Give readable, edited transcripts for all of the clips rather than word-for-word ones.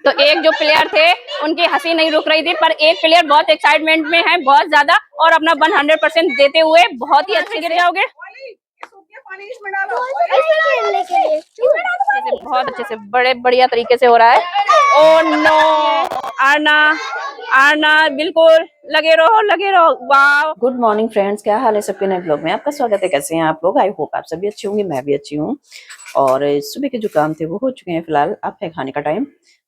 तो एक जो प्लेयर थे उनकी हंसी नहीं रुक रही थी, पर एक प्लेयर बहुत एक्साइटमेंट में है, बहुत ज्यादा, और अपना 100% देते हुए बहुत ही अच्छे गिर जाओगे बहुत अच्छे से बड़े बढ़िया तरीके से हो रहा है। ओ नो आरना, आरना बिल्कुल लगे रहो। वाह। गुड मॉर्निंग फ्रेंड्स, क्या हाल है सबके नए ब्लॉग में आपका स्वागत है। कैसे हैं आप लोग? आई होप आप सभी अच्छे होंगे, मैं भी अच्छी हूँ। और सुबह के जो काम थे वो हो चुके हैं। फिलहाल अब है खाने का टाइम,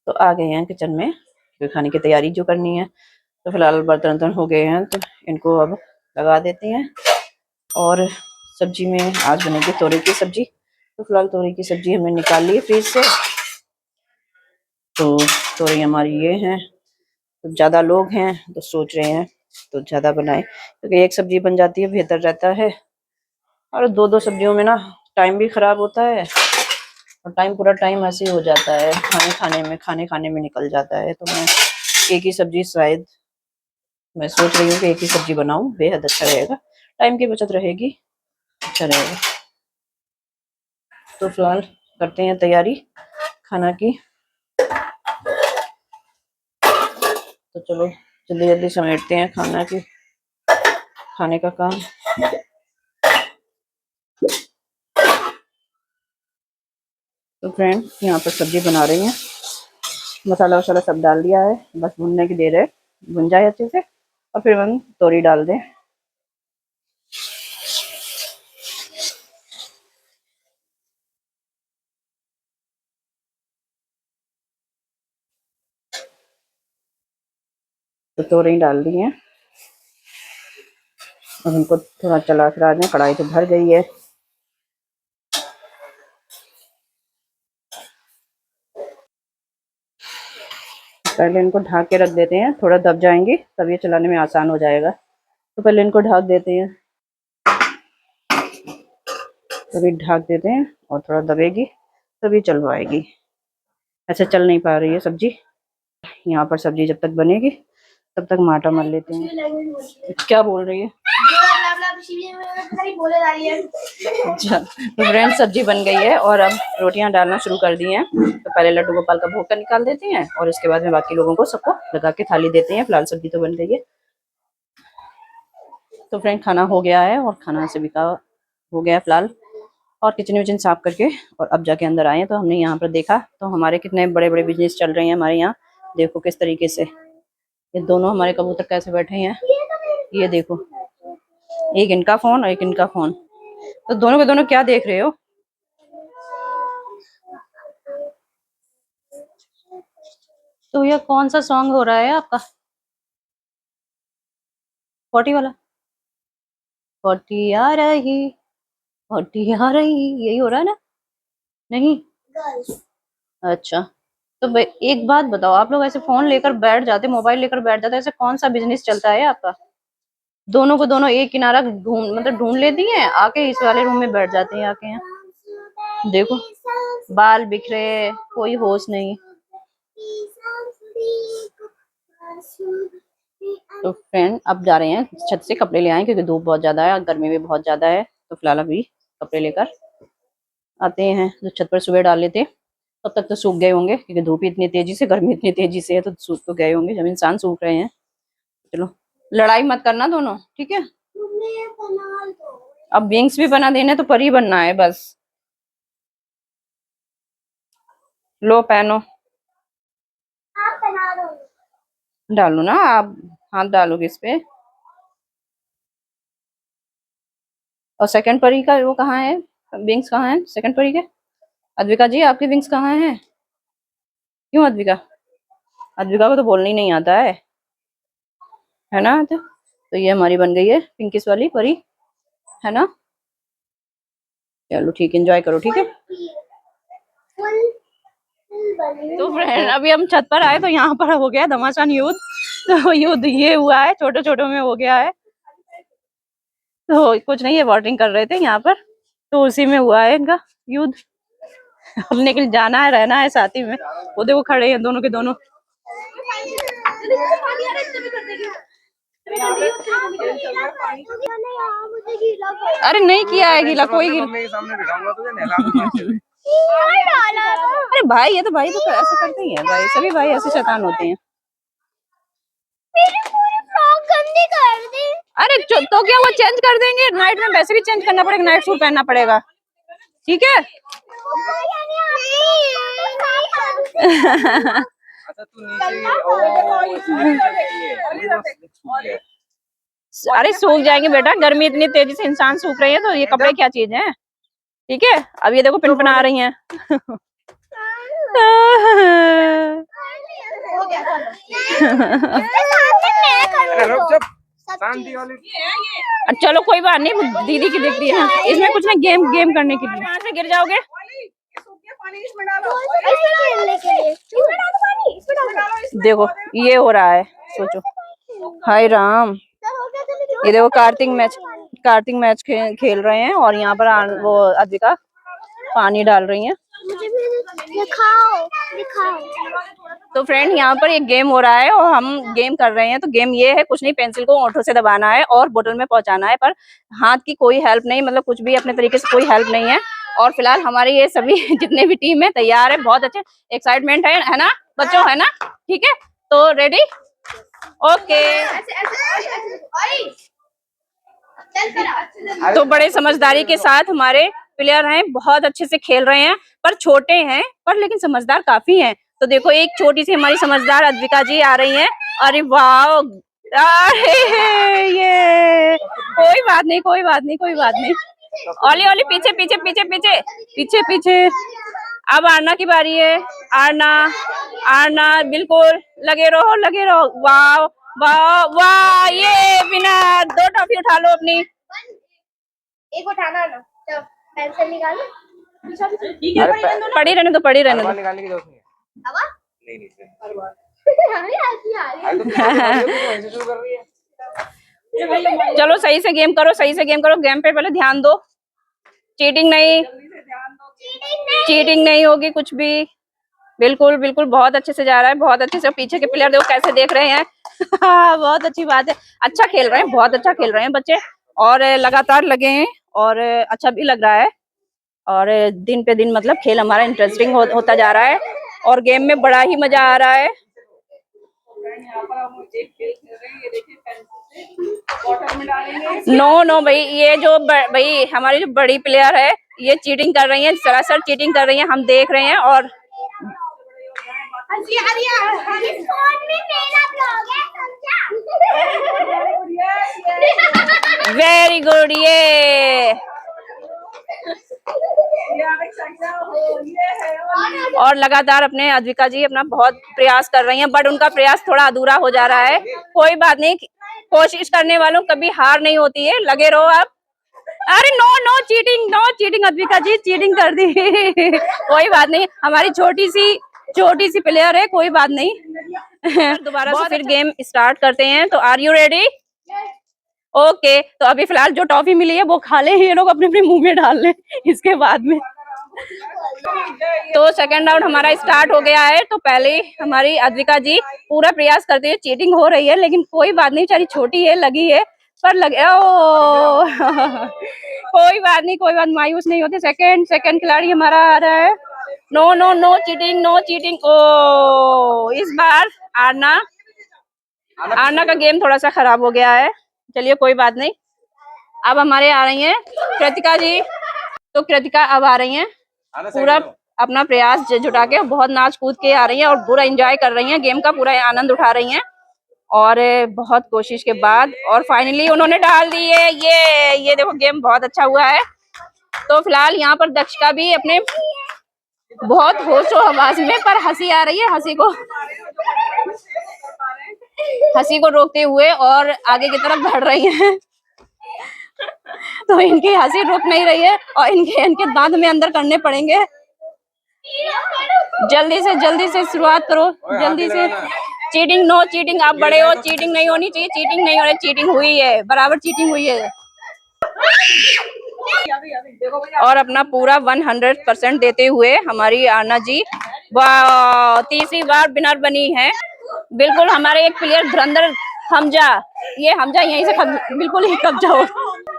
तो आ गए हैं किचन में खाने की तैयारी जो करनी है। तो फिलहाल बर्तन हो गए हैं, तो इनको अब लगा देते हैं। और सब्जी में आज बनेगी तोरई की सब्जी। तो फिलहाल तोरई की सब्जी हमने निकाल ली फ्रिज से। तो तोरई हमारी ये हैं, तो ज़्यादा लोग हैं तो सोच रहे हैं तो ज़्यादा बनाए, क्योंकि एक सब्जी बन जाती है बेहतर रहता है। और दो दो सब्जियों में ना टाइम भी खराब होता है, और पूरा टाइम ऐसे ही हो जाता है, खाने खाने में निकल जाता है। तो मैं एक ही सब्जी, शायद मैं सोच रही हूँ कि एक ही सब्जी बनाऊं, बेहद अच्छा रहेगा, टाइम की बचत रहेगी, अच्छा रहेगा। तो फिलहाल करते हैं तैयारी खाना की। तो चलो जल्दी जल्दी समेटते हैं खाने का काम। तो फ्रेंड यहाँ पर सब्जी बना रही हैं, मसाला वसाला सब डाल दिया है, बस भुनने की देर है, भुन जाए अच्छे से और फिर हम तोरी डाल दें। तो तोरी डाल दी है, और उनको थोड़ा चला फिरा दें। कढ़ाई तो भर गई है। पहले इनको ढक के रख देते हैं, थोड़ा दब जाएंगे तब ये चलाने में आसान हो जाएगा। तो पहले इनको ढक देते हैं, तभी ढक देते हैं और थोड़ा दबेगी तभी चलवाएगी। ऐसे चल नहीं पा रही है सब्जी। यहाँ पर सब्जी जब तक बनेगी तब तक माटा मल लेते हैं। क्या बोल रही है? अच्छा, तो फ्रेंड सब्जी बन गई है और अब रोटियां डालना शुरू कर दी हैं। तो पहले लड्डू गोपाल का भोग का निकाल देते हैं और इसके बाद में बाकी लोगों को सबको लगा के थाली देते हैं। फिलहाल सब्जी तो बन गई है। तो फ्रेंड खाना हो गया है, और खाना सभी का हो गया फिलहाल, और किचन विचन साफ करके और अब जाके अंदर आए। तो हमने यहाँ पर देखा तो हमारे कितने बड़े बड़े बिजनेस चल रहे हैं हमारे यहाँ। देखो किस तरीके से ये दोनों हमारे कबूतर कैसे बैठे हैं, ये देखो, एक इनका फोन और एक इनका फोन। तो दोनों के दोनों क्या देख रहे हो? तो ये कौन सा सॉन्ग हो रहा है आपका? 40 वाला? 40 आ रही, 40 आ रही, यही हो रहा है ना? नहीं? अच्छा, तो एक बात बताओ, आप लोग ऐसे फोन लेकर बैठ जाते, मोबाइल लेकर बैठ जाते, ऐसे कौन सा बिजनेस चलता है आपका? दोनों को दोनों एक किनारा ढूंढ लेती हैं, आके इस वाले रूम में बैठ जाते हैं आके। यहाँ देखो, बाल बिखरे, कोई होश नहीं। तो फ्रेंड अब जा रहे हैं छत से कपड़े ले आए, क्योंकि धूप बहुत ज्यादा है और गर्मी भी बहुत ज्यादा है। तो फिलहाल अभी कपड़े लेकर आते हैं। जो छत पर सुबह डाले थे तब तक तो सूख गए होंगे, क्योंकि धूप इतनी तेजी से, गर्मी इतनी तेजी से है, तो सूख तो गए होंगे जब इंसान सूख रहे हैं। चलो लड़ाई मत करना दोनों, ठीक है? अब विंग्स भी बना देने, तो परी बनना है बस। लो पहनो, डालो ना आप, हाथ डालोगे इस पे। और सेकंड परी का वो कहाँ है? विंग्स कहाँ है सेकंड परी के? अद्विका जी आपके विंग्स कहाँ हैं? क्यों अद्विका? अद्विका को तो बोलना ही नहीं आता है ना? तो ये हमारी बन गई है पिंकिस वाली परी, है ना? चलो ठीक, एंजॉय करो, ठीक है? तो फ्रेंड अभी हम छत पर आए, तो यहाँ पर हो गया घमासान युद्ध। तो युद्ध ये हुआ है, छोटे छोटे में हो गया है। तो कुछ नहीं, है वाटरिंग कर रहे थे यहाँ पर, तो उसी में हुआ है इनका युद्ध। अब निकल जाना है, रहना है साथ ही में। वो देखो खड़े हैं दोनों के दोनों। अरे नहीं किया है गीला, कोई गीला अरे भाई, ये तो भाई तो ऐसा करते ही है भाई, सभी भाई ऐसे शैतान होते हैं। गंदी कर दी। अरे तो क्या वो चेंज कर देंगे, नाइट में वैसे भी चेंज करना पड़ेगा, नाइट सूट पहनना पड़ेगा, ठीक है। अरे सूख जाएंगे बेटा, गर्मी इतनी तेजी से इंसान सूख रही है, तो ये कपड़े क्या चीज है, ठीक है। अब ये देखो पिनपना रही हैं। चलो कोई बात नहीं, दीदी की दिख रही है ना, इसमें कुछ ना गेम गेम करने के लिए। कहाँ से गिर जाओगे? देखो ये हो रहा है, सोचो, हाय राम। ये देखो कार्तिक मैच खेल रहे हैं, और यहाँ पर वो अद्विका पानी डाल रही हैं। दिखाओ। तो फ्रेंड यहाँ पर एक गेम हो रहा है और हम गेम कर रहे हैं। तो गेम ये है, कुछ नहीं, पेंसिल को ओंठों से दबाना है और बोतल में पहुंचाना है, पर हाथ की कोई हेल्प नहीं, मतलब कुछ भी अपने तरीके से कोई हेल्प नहीं है। और फिलहाल हमारे ये सभी जितने भी टीम है तैयार है, बहुत अच्छे एक्साइटमेंट है ना बच्चों, है ना, ठीक है। तो रेडी, ओके। तो बड़े समझदारी के साथ हमारे प्लेयर हैं, बहुत अच्छे से खेल रहे हैं, पर छोटे हैं पर लेकिन समझदार काफी हैं। तो देखो एक छोटी सी हमारी समझदार अद्विका जी आ रही हैं। अरे वाह, ये कोई बात नहीं, कोई बात नहीं, कोई बात नहीं। ओली ओली पीछे पीछे पीछे पीछे पीछे पीछे। अब आरना की बारी है। आरना बिल्कुल लगे रहो, लगे रहो। वाह वाह वाह, ये बिना 2 टॉफी उठा लो अपनी। एक उठाना ना, तो पेंसिल निकालो। पड़ी रहने दो, पड़ी रहने दो। निकालने की जरूरत नहीं है। नहीं चलो सही से गेम करो, सही से गेम करो, गेम पे पहले ध्यान दो। चीटिंग नहीं होगी कुछ भी, बिल्कुल बिल्कुल। बहुत अच्छे से जा रहा है, बहुत अच्छे से। पीछे के प्लेयर देखो कैसे देख रहे हैं। बहुत अच्छी बात है, अच्छा खेल रहे हैं, बहुत अच्छा खेल रहे हैं बच्चे, और लगातार लगे हैं, और अच्छा भी लग रहा है। और दिन पे दिन मतलब खेल हमारा इंटरेस्टिंग होता जा रहा है, और गेम में बड़ा ही मजा आ रहा है। नो भाई, ये जो भाई हमारी जो बड़ी प्लेयर है, ये चीटिंग कर रही है, सरासर चीटिंग कर रही है, हम देख रहे हैं। और वेरी गुड, ये और लगातार अपने अद्विका जी अपना बहुत प्रयास कर रही हैं, बट उनका प्रयास थोड़ा अधूरा हो जा रहा है। कोई बात नहीं, कोशिश करने वालों कभी हार नहीं होती है, लगे रहो आप। अरे नो चीटिंग अद्विका जी, चीटिंग कर दी। कोई बात नहीं, हमारी छोटी सी प्लेयर है, कोई बात नहीं। दोबारा से फिर गेम स्टार्ट करते हैं। तो आर यू रेडी? ओके। तो अभी फिलहाल जो टॉफी मिली है वो खा ले, ये लोग अपने अपने मुंह में डाल ले इसके बाद में। तो सेकंड राउंड हमारा स्टार्ट हो गया है। तो पहले हमारी अद्विका जी पूरा प्रयास करते हैं, चीटिंग हो रही है लेकिन कोई बात नहीं, बेचारी छोटी है, लगी है पर लगे। ओ कोई बात नहीं, कोई बात, मायूस नहीं होते। सेकंड खिलाड़ी हमारा आ रहा है। No cheating. ओ इस बार आरना का गेम थोड़ा सा खराब हो गया है, चलिए कोई बात नहीं। अब हमारे आ रही हैं कृतिका जी। तो कृतिका अब आ रही हैं, पूरा अपना प्रयास जुटा के बहुत नाच कूद के आ रही हैं और पूरा एंजॉय कर रही हैं, गेम का पूरा आनंद उठा रही हैं, और बहुत कोशिश के बाद और फाइनली उन्होंने डाल दी है। ये देखो गेम बहुत अच्छा हुआ है। तो फिलहाल यहाँ पर दक्षिका भी अपने बहुत होशो हवास में, पर हंसी आ रही है, हंसी को रोकते हुए और आगे की तरफ बढ़ रही हैं। तो इनकी हंसी रुक नहीं रही है और इनके दांत में अंदर करने पड़ेंगे। जल्दी से शुरुआत करो, जल्दी से। चीटिंग, आप बड़े हो, चीटिंग नहीं होनी चाहिए, चीटिंग नहीं हो रही, चीटिंग हुई है, बराबर चीटिंग हुई है। और अपना पूरा 100% देते हुए हमारी आरना जी तीसरी बार विनर बनी है। बिल्कुल हमारे एक प्लेयर धुरंधर हमजा, ये हमजा यहीं से बिल्कुल ही कब्जा हो।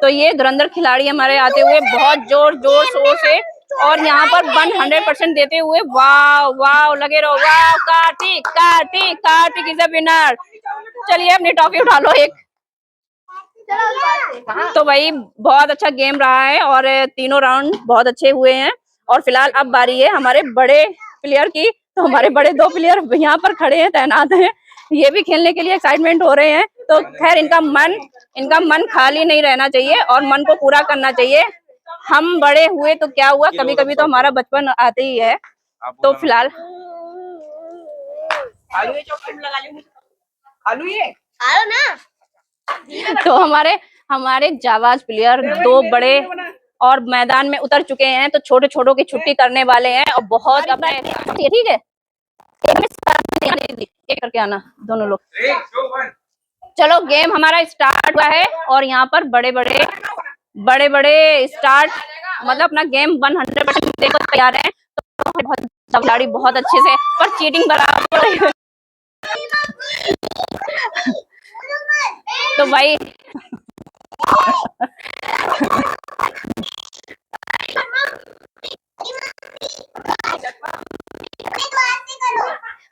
तो ये धुरंधर खिलाड़ी हमारे आते हुए बहुत जोर शोर से और यहाँ पर 100% देते हुए, वाव वाव, लगे रहो, wow, Kartik Kartik Kartik is a winner. चलिए अपनी ट्रॉफी उठा लो एक। तो भाई बहुत अच्छा गेम रहा है और तीनों राउंड बहुत अच्छे हुए हैं। और फिलहाल अब बारी है हमारे बड़े प्लेयर की। तो हमारे बड़े 2 प्लेयर यहाँ पर खड़े हैं, तैनात हैं, ये भी खेलने के लिए एक्साइटमेंट हो रहे हैं। तो खैर इनका मन खाली नहीं रहना चाहिए और मन को पूरा करना चाहिए। हम बड़े हुए तो क्या हुआ, कभी कभी तो हमारा बचपन आते ही है। तो फिलहाल तो हमारे जाबाज प्लेयर 2 बड़े और मैदान में उतर चुके हैं। तो छोटे छोटों की छुट्टी करने वाले हैं और बहुत अपने, ठीक है, एक करके आना दोनों लोग। चलो गेम हमारा स्टार्ट हुआ है और यहाँ पर बड़े बड़े स्टार्ट मतलब अपना गेम 100% देने को तैयार है। तो बहुत खिलाड़ी बहुत अच्छे से, पर चीटिंग बराबर। तो भाई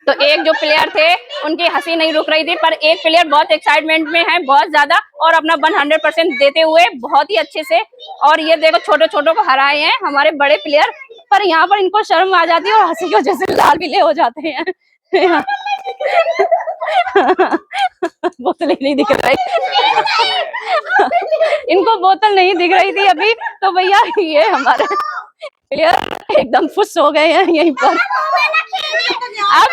तो एक जो प्लेयर थे उनकी हंसी नहीं रुक रही थी, पर एक प्लेयर बहुत एक्साइटमेंट में है, बहुत ज्यादा, और अपना 100% देते हुए बहुत ही अच्छे से। और ये देखो छोटे छोटों को हराए हैं हमारे बड़े प्लेयर, पर यहाँ पर इनको शर्म आ जाती है और हंसी की वजह से लाल पीले हो जाते हैं। बोतल ही नहीं दिख रही, इनको बोतल नहीं दिख रही थी अभी। तो भैया ये हमारे प्लेयर एकदम खुश हो गए हैं यहीं पर। अब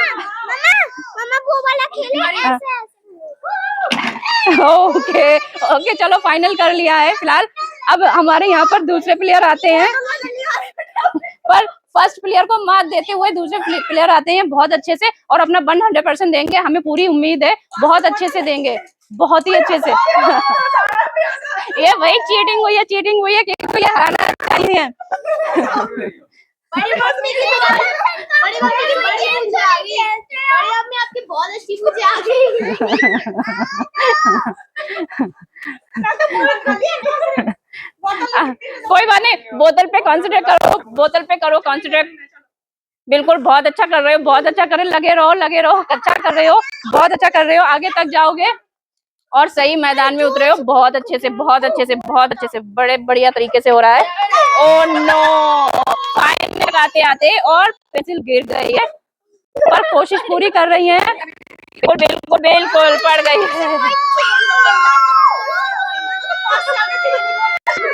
ओके ओके, चलो फाइनल कर लिया है फिलहाल। अब हमारे यहाँ पर दूसरे प्लेयर आते हैं, पर फर्स्ट प्लेयर को मात देते हुए दूसरे प्लेयर आते हैं बहुत अच्छे से और अपना 100% देंगे। हमें पूरी उम्मीद है बहुत अच्छे से देंगे, बहुत ही अच्छे से। ये भाई चीटिंग हुई है कि ये हराना चाहिए। बड़ी मम्मी आपकी बहुत अच्छी मुझे आ गई। कोई बात नहीं, बोतल पे करो कॉन्सेंट्रेट। बिल्कुल बहुत अच्छा कर रहे हो, बहुत अच्छा कर रहे हो, लगे रहो, अच्छा कर रहे हो, बहुत अच्छा कर रहे हो, आगे तक जाओगे और सही मैदान में उतरे हो बहुत अच्छे से, बड़े बढ़िया तरीके से हो रहा है। ओह नो, फाइन में आते आते और पेंसिल गिर गई है, पर कोशिश पूरी कर रही हैं। बिल्कुल पड़ गई है।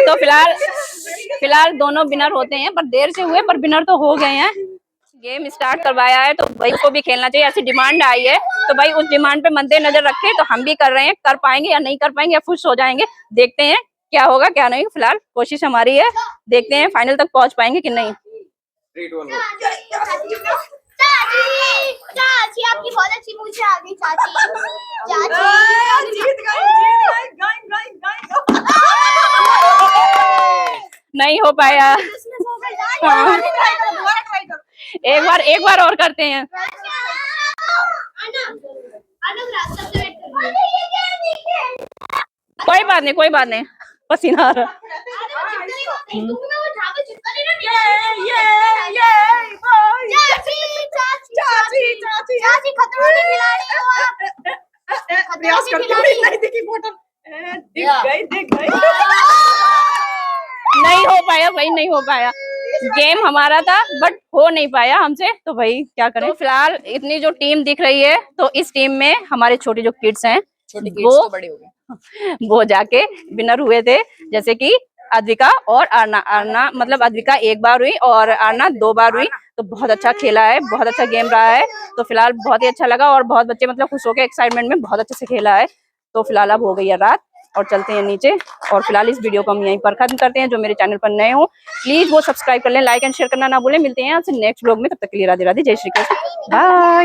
तो फिलहाल दोनों विनर होते हैं, पर देर से हुए, पर विनर तो हो गए हैं। गेम स्टार्ट करवाया है तो भाई को भी खेलना चाहिए, ऐसी डिमांड आई है तो भाई उस डिमांड पे मद्देनजर रखे तो हम भी कर रहे हैं। कर पाएंगे या नहीं कर पाएंगे या खुश हो जाएंगे, देखते हैं क्या होगा क्या नहीं। फिलहाल कोशिश हमारी है, देखते हैं फाइनल तक पहुंच पाएंगे कि नहीं। चाची आपकी बहुत अच्छी मुझे आ गई। चाची नहीं हो पाया। एक बार और करते हैं। कोई बात नहीं, पसीना आ रहा। नहीं हो पाया भाई, नहीं हो पाया। गेम हमारा था बट हो नहीं पाया हमसे, तो भाई क्या करें। तो फिलहाल इतनी जो टीम दिख रही है, तो इस टीम में हमारे छोटे जो किड्स हैं वो बड़े हो गए, वो जाके विनर हुए थे। जैसे कि अद्विका और आरना मतलब अद्विका 1 बार हुई और आरना 2 बार हुई। तो बहुत अच्छा खेला है, बहुत अच्छा गेम रहा है। तो फिलहाल बहुत ही अच्छा लगा और बहुत बच्चे मतलब खुश हो गए, एक्साइटमेंट में बहुत अच्छे से खेला है। तो फिलहाल अब हो गई है रात और चलते हैं नीचे। और फिलहाल इस वीडियो को हम यहीं पर खत्म करते हैं। जो मेरे चैनल पर नए हो प्लीज वो सब्सक्राइब कर लें, लाइक एंड शेयर करना ना भूलें। मिलते हैं आपसे नेक्स्ट व्लॉग में, तब तक के लिए राधे राधे, जय श्री कृष्ण, बाय।